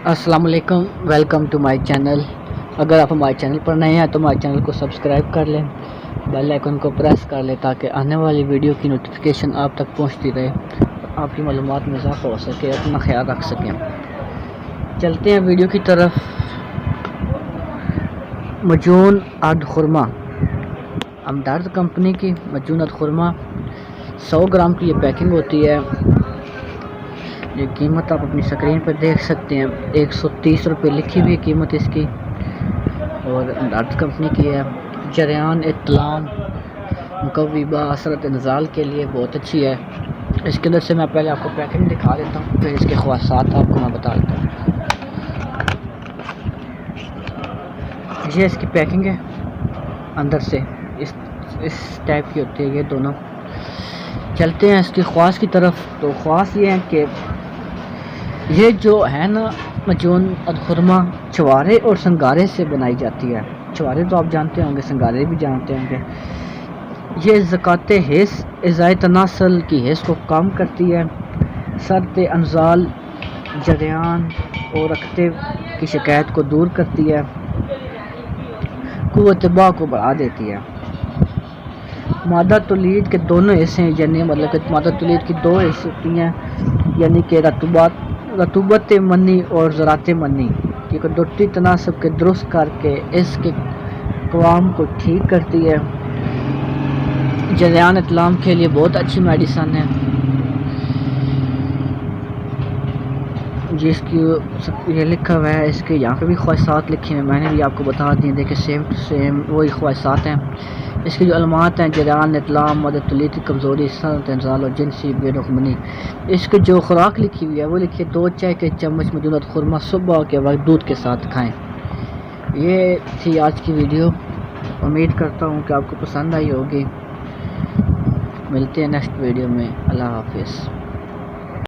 السلام علیکم، welcome to my channel. اگر آپ ہمارے چینل پر نئے ہیں تو ہمارے چینل کو سبسکرائب کر لیں، بیل آئیکن کو پریس کر لیں تاکہ آنے والی ویڈیو کی نوٹیفیکیشن آپ تک پہنچتی رہے، آپ کی معلومات میں اضافہ ہو سکے، اپنا خیال رکھ سکیں۔ چلتے ہیں ویڈیو کی طرف۔ مجون ارد خرما، ہمدرد کمپنی کی مجون ارد خرما 100 گرام کی یہ پیکنگ ہوتی ہے۔ یہ قیمت آپ اپنی اسکرین پر دیکھ سکتے ہیں، 130 روپے لکھی ہوئی قیمت اس کی، اور ہمدرد کمپنی کی ہے۔ جریان اطلام مقوی باثرت انزال کے لیے بہت اچھی ہے۔ اس کے اندر سے میں پہلے آپ کو پیکنگ دکھا دیتا ہوں، پھر اس کے خواصات آپ کو میں بتا دیتا ہوں۔ یہ اس کی پیکنگ ہے، اندر سے اس ٹائپ کی ہوتی ہے یہ دونوں۔ چلتے ہیں اس کی خواص کی طرف۔ تو خواص یہ ہے کہ یہ جو ہے نا مجون ارد خرما چھوارے اور سنگارے سے بنائی جاتی ہے۔ چھوارے تو آپ جانتے ہوں گے، سنگارے بھی جانتے ہوں گے۔ یہ زکوٰۃ حیض ازالہ تناسل کی حیض کو کم کرتی ہے، سرد انزال، جریان اور رکھتے کی شکایت کو دور کرتی ہے، قوت باہ کو بڑھا دیتی ہے۔ مادہ تولید کے دونوں حصے ہیں، یعنی مطلب کہ مادہ تولید کی دو حصے ہوتی ہیں، یعنی کہ رطوبت منی اور ذرات منی کی قدرتی تناسب کے درست کر کے اس کے قوام کو ٹھیک کرتی ہے۔ جریان اطلام کے لیے بہت اچھی میڈیسن ہے۔ جس کی یہ لکھا ہوا ہے، اس کے یہاں پہ بھی خواصات لکھی ہیں، میں نے بھی آپ کو بتا دی، دیکھیں سیم ٹو سیم وہی خواصات ہیں۔ اس کی جو علامات ہیں: جریان اطلام، مادہ تولید کی کمزوری، سرد انزال اور جنسی بے رغبتی۔ اس کی جو خوراک لکھی ہوئی ہے وہ لکھی ہے 2 چائے کے چمچ مجون ارد خرما صبح کے وقت دودھ کے ساتھ کھائیں۔ یہ تھی آج کی ویڈیو، امید کرتا ہوں کہ آپ کو پسند آئی ہوگی۔ ملتے ہیں نیکسٹ ویڈیو میں، اللہ حافظ۔